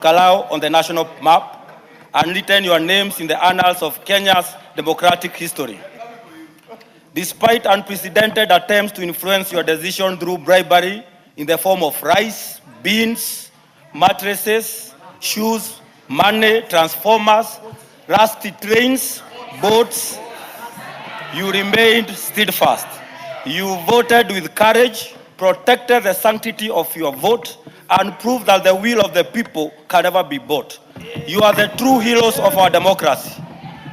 Kalou on the national map and written your names in the annals of Kenya's democratic history. Despite unprecedented attempts to influence your decision through bribery in the form of rice, beans, mattresses, shoes, money, transformers, rusty trains, boats, you remained steadfast. You voted with courage, protected the sanctity of your vote, and proved that the will of the people can never be bought. You are the true heroes of our democracy.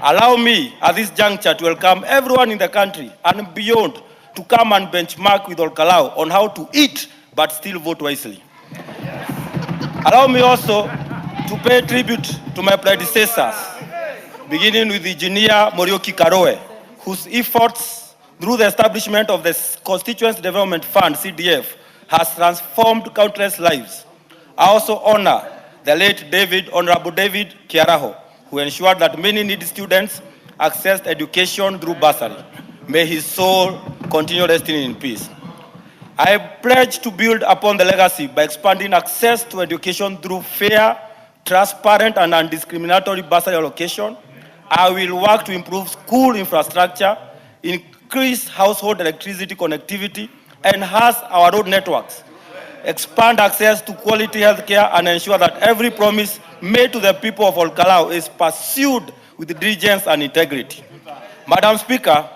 Allow me at this juncture to welcome everyone in the country and beyond to come and benchmark with Kalou on how to eat but still vote wisely. Allow me also to pay tribute to my predecessors, beginning with Engineer Morioki Karoe, whose efforts through the establishment of the Constituency Development Fund, CDF, has transformed countless lives. I also honor the late Honorable David Kiaraho, who ensured that many needy students accessed education through bursary. May his soul continue resting in peace. I pledge to build upon the legacy by expanding access to education through fair, transparent, and undiscriminatory bursary allocation. I will work to improve school infrastructure, increase household electricity connectivity, enhance our road networks, expand access to quality healthcare, and ensure that every promise made to the people of Kalou is pursued with diligence and integrity. Madam Speaker,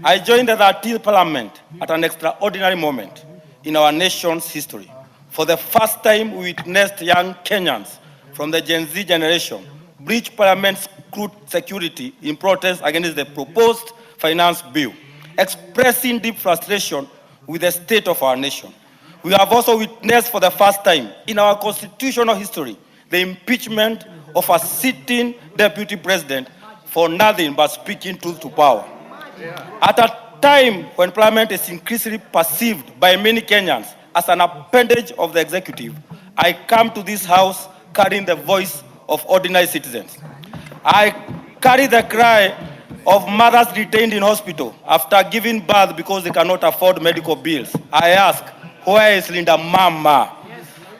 I joined the 13th Parliament at an extraordinary moment in our nation's history. For the first time, we witnessed young Kenyans from the Gen Z generation breach Parliament's security in protest against the proposed finance bill, expressing deep frustration with the state of our nation. We have also witnessed for the first time in our constitutional history the impeachment of a sitting deputy president for nothing but speaking truth to power. At a time when Parliament is increasingly perceived by many Kenyans as an appendage of the executive, I come to this house carrying the voice of ordinary citizens. I carry the cry of mothers detained in hospital after giving birth because they cannot afford medical bills. I ask, where is Linda Mama?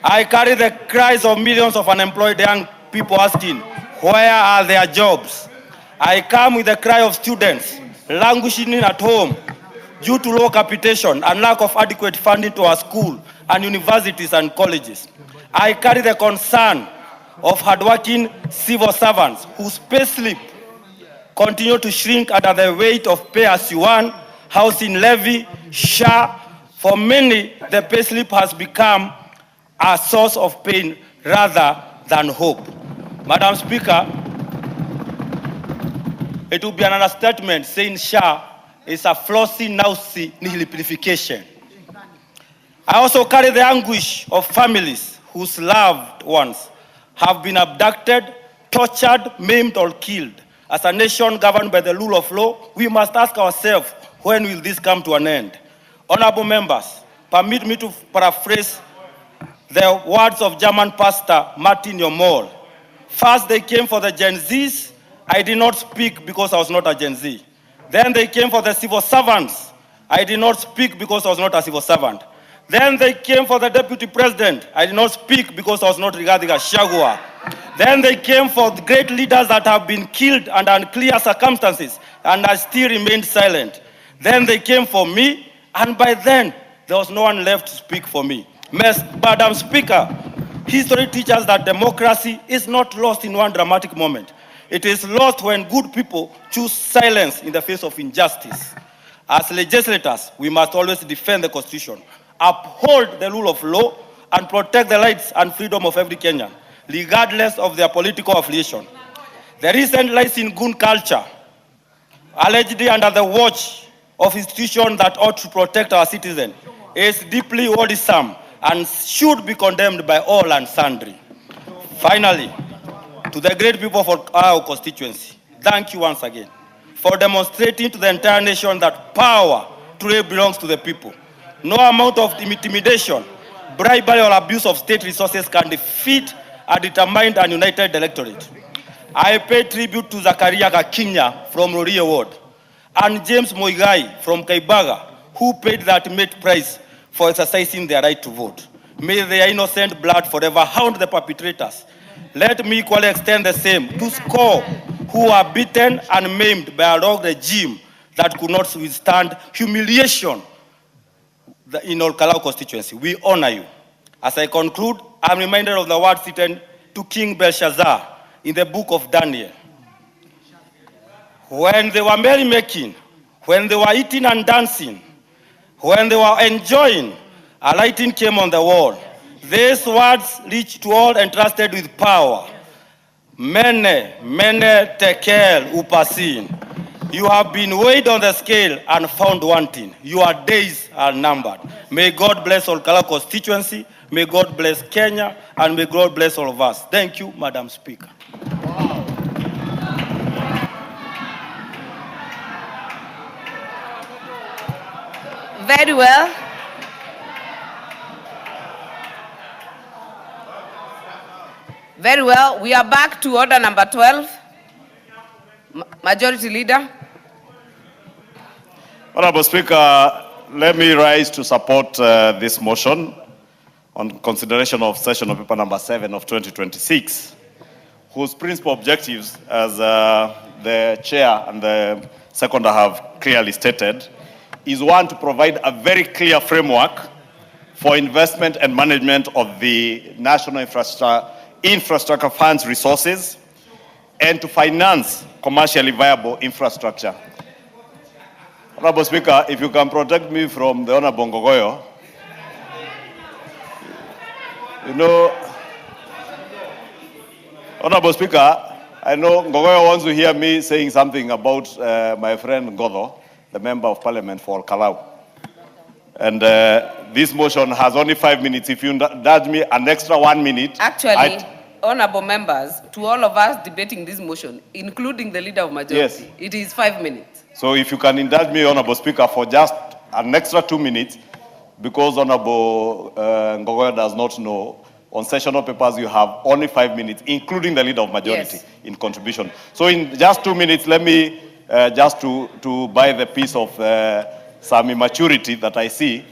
I carry the cries of millions of unemployed young people asking, where are their jobs? I come with the cry of students languishing at home due to low capitation and lack of adequate funding to our school and universities and colleges. I carry the concern of hardworking civil servants whose pay slip continue to shrink under the weight of pay-as-you-earn, housing levy, SHA. For many, the pay slip has become a source of pain rather than hope. Madam Speaker, it would be an understatement saying SHA is a flossy, nausea nihilification. I also carry the anguish of families whose loved ones have been abducted, tortured, maimed, or killed. As a nation governed by the rule of law, we must ask ourselves, when will this come to an end? Honorable members, permit me to paraphrase the words of German pastor Martin Yomol. First they came for the Gen Zs. I did not speak because I was not a Gen Z. Then they came for the civil servants. I did not speak because I was not a civil servant. Then they came for the deputy president. I did not speak because I was not regarding Gachagua. Then they came for the great leaders that have been killed under unclear circumstances, and I still remained silent. Then they came for me, and by then, there was no one left to speak for me. Madam Speaker, history teaches that democracy is not lost in one dramatic moment. It is lost when good people choose silence in the face of injustice. As legislators, we must always defend the Constitution, uphold the rule of law, and protect the rights and freedom of every Kenyan, regardless of their political affiliation. The recent rise in gun culture, allegedly under the watch of institutions that ought to protect our citizens, is deeply worrisome and should be condemned by all and sundry. Finally, to the great people of our constituency, thank you once again for demonstrating to the entire nation that power truly belongs to the people. No amount of intimidation, bribery, or abuse of state resources can defeat a determined and united electorate. I pay tribute to Zakaria Gakinya from Rorie Ward and James Moigai from Kaibaga, who paid the ultimate price for exercising their right to vote. May their innocent blood forever hound the perpetrators Let me equally extend the same to SCORE, who are beaten and maimed by a rogue regime that could not withstand humiliation in our Kalou constituency. We honor you. As I conclude, I'm reminded of the words written to King Belshazzar in the book of Daniel. When they were merrymaking, when they were eating and dancing, when they were enjoying, a lighting came on the wall. These words reached to all entrusted with power. Mene, mene tekel upasin. You have been weighed on the scale and found wanting. Your days are numbered. May God bless all Kalou constituency. May God bless Kenya. And may God bless all of us. Thank you, Madam Speaker. Very well. Very well. We are back to order number 12. Majority Leader. Honorable Speaker, let me rise to support this motion on consideration of session of paper number 7 of 2026, whose principal objectives, as the chair and the seconder have clearly stated, is one, to provide a very clear framework for investment and management of the National Infrastructure Fund's resources, and to finance commercially viable infrastructure. Honorable Speaker, if you can protect me from the Honorable Ngogoyo. You know, Honorable Speaker, I know Ngogoyo wants to hear me saying something about my friend Ngotho, the Member of Parliament for Kalou. And this motion has only 5 minutes. If you nudge me an extra 1 minute. Actually, honorable members, to all of us debating this motion, including the Leader of Majority, yes, it is 5 minutes. So if you can indulge me, Honorable Speaker, for just an extra 2 minutes, because Honorable Ngogoyo does not know, on sessional papers you have only 5 minutes, including the Leader of Majority, yes, in contribution. So in just 2 minutes, let me just to buy the piece of some immaturity that I see,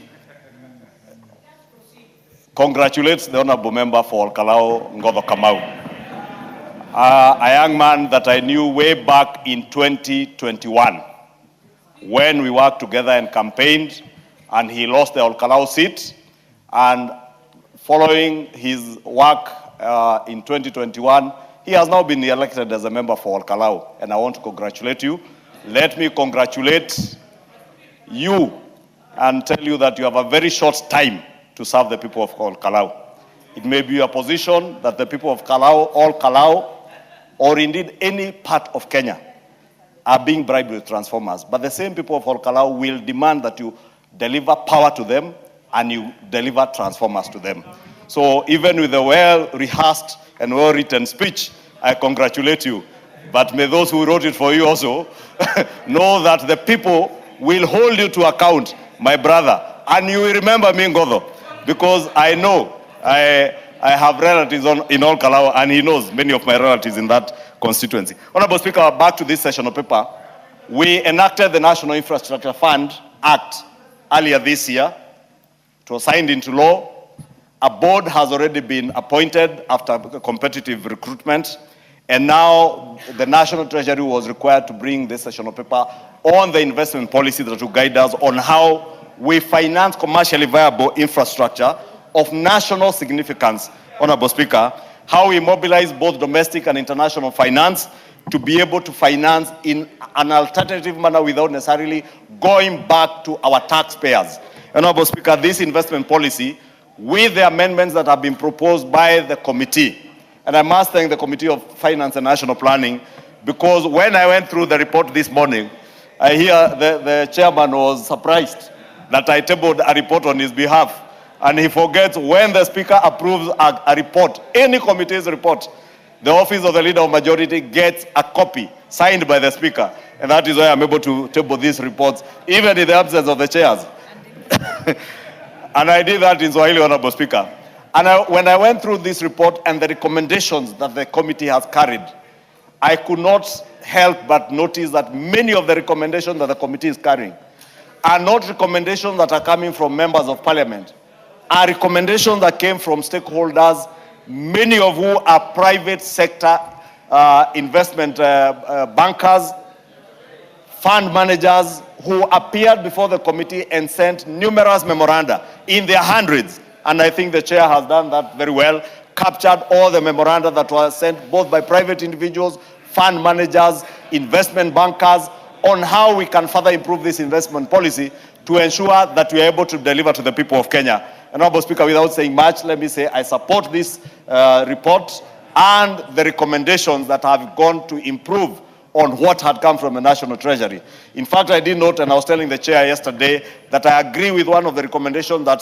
congratulate the Honorable Member for Kalou, Ngotho Kamau. A young man that I knew way back in 2021, when we worked together and campaigned, and he lost the Kalou seat. And following his work in 2021, he has now been elected as a member for Kalou, and I want to congratulate you. Let me congratulate you and tell you that you have a very short time to serve the people of Kalou. It may be a position that the people of Kalou, all Kalou, or indeed any part of Kenya, are being bribed with transformers. But the same people of Kalou will demand that you deliver power to them and you deliver transformers to them. So even with a well-rehearsed and well-written speech, I congratulate you. But may those who wrote it for you also know that the people will hold you to account, my brother. And you will remember me, Ngotho, because I know I have relatives in all Kalou, and he knows many of my relatives in that constituency. Honorable Speaker, back to this session of paper. We enacted the National Infrastructure Fund Act earlier this year. It was signed into law. A board has already been appointed after competitive recruitment. And now the National Treasury was required to bring this session of paper on the investment policy that will guide us on how we finance commercially viable infrastructure of national significance, Honorable Speaker, how we mobilize both domestic and international finance to be able to finance in an alternative manner without necessarily going back to our taxpayers. Honorable Speaker, this investment policy, with the amendments that have been proposed by the committee, and I must thank the Committee of Finance and National Planning, because when I went through the report this morning, I hear the chairman was surprised that I tabled a report on his behalf. And he forgets when the Speaker approves a report, any committee's report, the Office of the Leader of Majority gets a copy signed by the Speaker. And that is why I'm able to table these reports, even in the absence of the chairs. And I did that in Swahili, Honorable Speaker. And when I went through this report and the recommendations that the committee has carried, I could not help but notice that many of the recommendations that the committee is carrying are not recommendations that are coming from members of parliament, are recommendations that came from stakeholders many of who are private sector investment bankers, fund managers who appeared before the committee and sent numerous memoranda in their hundreds. And I think the chair has done that very well, captured all the memoranda that were sent both by private individuals, fund managers, investment bankers, on how we can further improve this investment policy to ensure that we are able to deliver to the people of Kenya. Honorable Speaker, without saying much, let me say I support this report and the recommendations that have gone to improve on what had come from the National Treasury. In fact, I did note, and I was telling the chair yesterday, that I agree with one of the recommendations that